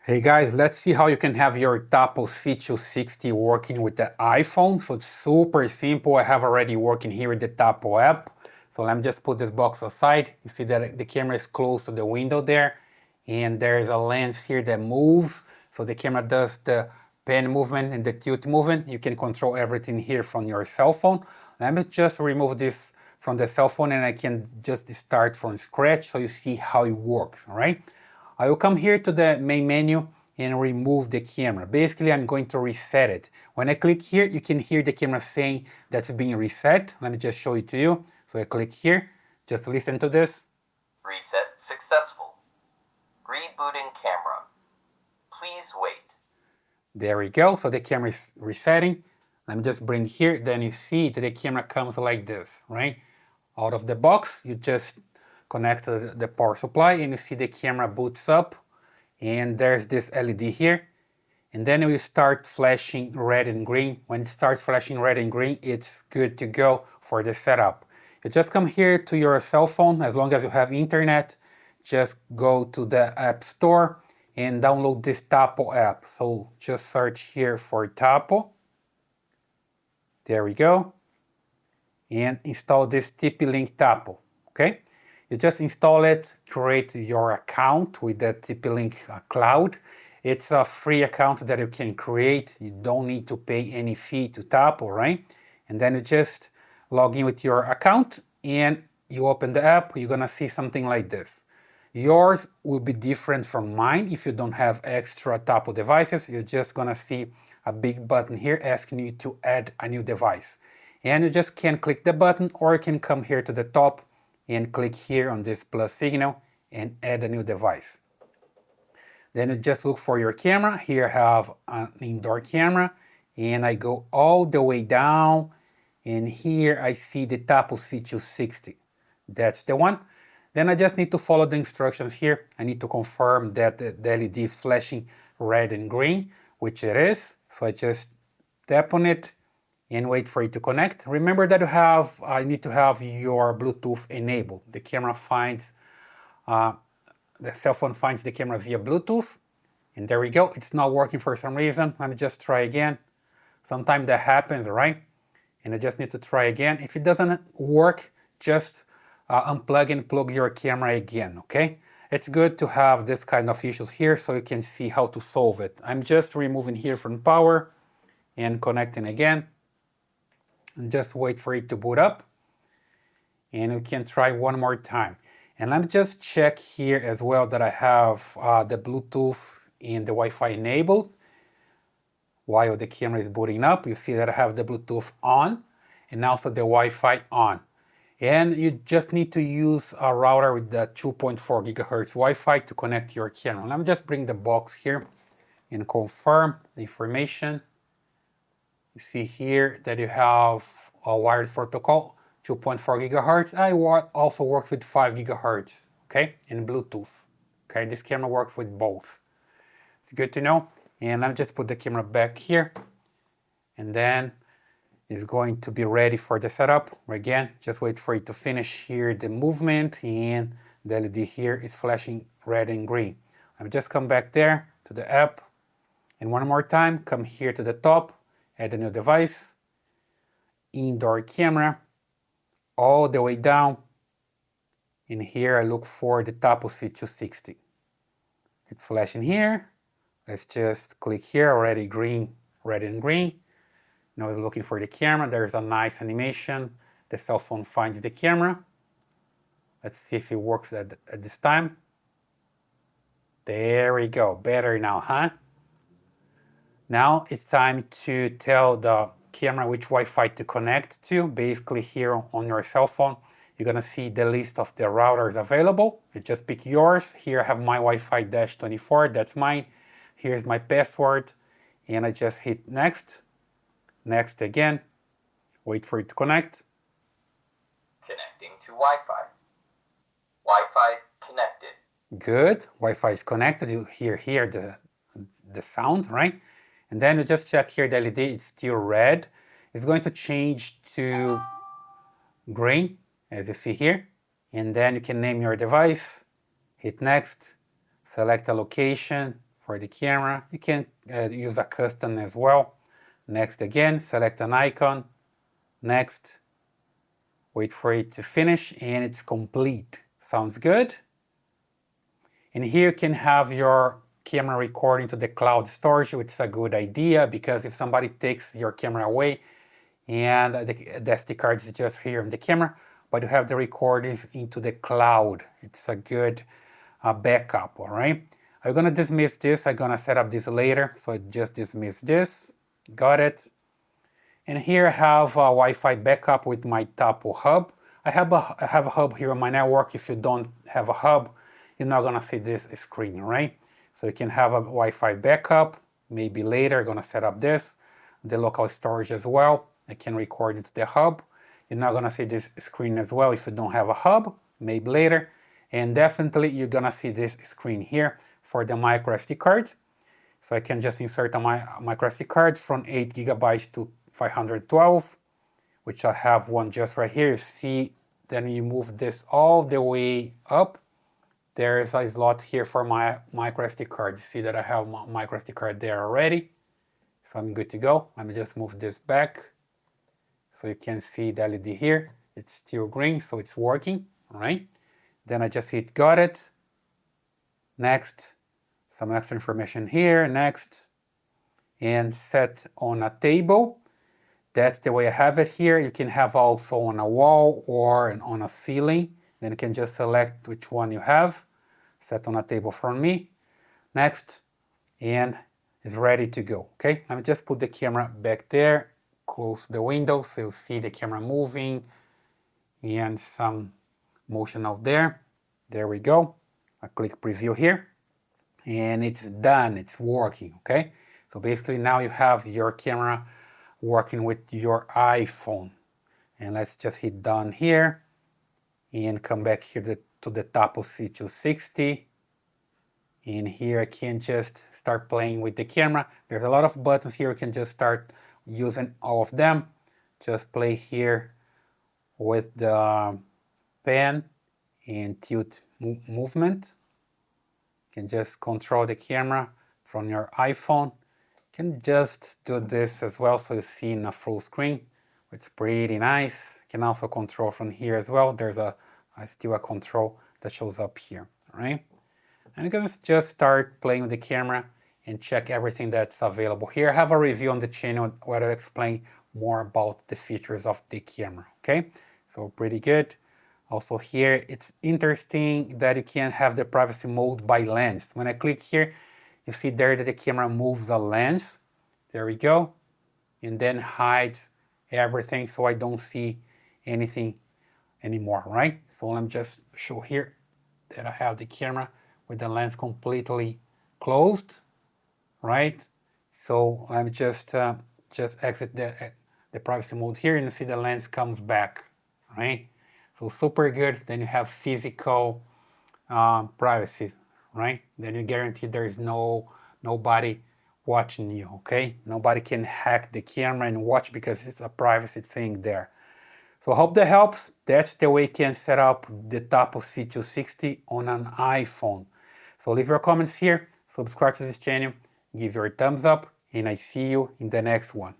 Hey guys, let's see how you can have your Tapo C260 working with the iPhone. So it's super simple. I have already working here with the Tapo app. So let me just put this box aside. You see that the camera is close to the window there. And there's a lens here that moves. So the camera does the pen movement and the tilt movement. You can control everything here from your cell phone. Let me just remove this from the cell phone and I can just start from scratch so you see how it works, all right? I will come here to the main menu and remove the camera. Basically, I'm going to reset it. When I click here, you can hear the camera saying that's being reset. Let me just show it to you. So I click here, just listen to this. Reset successful. Rebooting camera. Please wait. There we go. So the camera is resetting. Let me just bring here. Then you see that the camera comes like this, right? Out of the box, you just connect the power supply and you see the camera boots up and there's this LED here and then it will start flashing red and green. When it starts flashing red and green, it's good to go for the setup. You just come here to your cell phone. As long as you have internet, just go to the app store and download this Tapo app. So just search here for Tapo. There we go. And install this TP-Link Tapo, okay? You just install it, create your account with the TP-Link cloud. It's a free account that you can create. You don't need to pay any fee to Tapo, right? And then you just log in with your account and you open the app, you're gonna see something like this. Yours will be different from mine. If you don't have extra Tapo devices, you're just gonna see a big button here asking you to add a new device. And you just can click the button or you can come here to the top and click here on this plus signal and add a new device. Then you just look for your camera. Here I have an indoor camera and I go all the way down and here I see the Tapo C260. That's the one. Then I just need to follow the instructions here. I need to confirm that the LED is flashing red and green, which it is. So I just tap on it and wait for it to connect. Remember that you need to have your Bluetooth enabled. The camera finds, the cell phone finds the camera via Bluetooth. And there we go. It's not working for some reason. Let me just try again. Sometimes that happens, right? And I just need to try again. If it doesn't work, just unplug and plug your camera again, okay? It's good to have this kind of issues here so you can see how to solve it. I'm just removing here from power and connecting again. And just wait for it to boot up and we can try one more time. And let me just check here as well that I have the Bluetooth and the Wi-Fi enabled while the camera is booting up. You see that I have the Bluetooth on and also the Wi-Fi on. And you just need to use a router with the 2.4 gigahertz Wi-Fi to connect your camera. Let me just bring the box here and confirm the information. You see here that you have a wireless protocol, 2.4 gigahertz. I also works with 5 gigahertz, okay, and Bluetooth. Okay, this camera works with both. It's good to know. And let me just put the camera back here. And then it's going to be ready for the setup. Again, just wait for it to finish here the movement and the LED here is flashing red and green. Let me just come back there to the app. And one more time, come here to the top. Add a new device, indoor camera, all the way down. And here I look for the Tapo C260. It's flashing here. Let's just click here, already green, red and green. Now it's looking for the camera. There's a nice animation. The cell phone finds the camera. Let's see if it works at this time. There we go, better now, huh? Now it's time to tell the camera which Wi-Fi to connect to. Basically here on your cell phone, you're gonna see the list of the routers available. You just pick yours. Here I have my Wi-Fi-24, that's mine. Here's my password and I just hit next. Next again, wait for it to connect. Connecting to Wi-Fi. Wi-Fi connected. Good, Wi-Fi is connected. You hear the sound, right? And then you just check here the LED, it's still red. It's going to change to green, as you see here. And then you can name your device, hit next, select a location. for the camera. You can use a custom as well. Next again, select an icon. Next, wait for it to finish and it's complete. Sounds good? And here you can have your camera recording to the cloud storage, which is a good idea because if somebody takes your camera away and the SD card is just here in the camera, but you have the recordings into the cloud. It's a good backup, all right? I'm gonna dismiss this. I'm gonna set up this later. So I just dismiss this. Got it. And here I have a Wi-Fi backup with my Tapo hub. I have a hub here on my network. If you don't have a hub, you're not gonna see this screen, right? So you can have a Wi-Fi backup. Maybe later I'm gonna set up this, the local storage as well. I can record into the hub. You're not gonna see this screen as well if you don't have a hub, maybe later. And definitely you're gonna see this screen here for the microSD card. So I can just insert a microSD card from 8 gigabytes to 512, which I have one just right here. You see, then you move this all the way up. There's a slot here for my microSD card. You see that I have my microSD card there already. So I'm good to go. Let me just move this back. So you can see the LED here. It's still green, so it's working, all right? Then I just hit got it. Next, some extra information here, next, and set on a table. That's the way I have it here. You can have also on a wall or on a ceiling. Then you can just select which one you have. Set on a table for me. Next, and it's ready to go, okay? Let me just put the camera back there, close the window so you'll see the camera moving and some motion out there. There we go. I click preview here and it's done, it's working, okay? So basically now you have your camera working with your iPhone. And let's just hit done here and come back here to the Tapo C260. And here I can just start playing with the camera. There's a lot of buttons here. You can just start using all of them. Just play here with the pen and tilt movement. You can just control the camera from your iPhone. You can just do this as well so you see in a full screen. It's pretty nice. You can also control from here as well. There's still a control that shows up here, all right? And you can just start playing with the camera and check everything that's available here. I have a review on the channel where I explain more about the features of the camera, okay? So pretty good. Also here, it's interesting that you can have the privacy mode by lens. When I click here, you see there that the camera moves a lens. There we go. And then hides everything so I don't see anything anymore, right? So let me just show here that I have the camera with the lens completely closed, right? So let me just exit the privacy mode here and you see the lens comes back, right? So super good. Then you have physical privacy, right? Then you guarantee there is nobody watching you, okay? Nobody can hack the camera and watch because it's a privacy thing there. So I hope that helps. That's the way you can set up the Tapo C260 on an iPhone. So leave your comments here, subscribe to this channel, give your thumbs up, and I see you in the next one.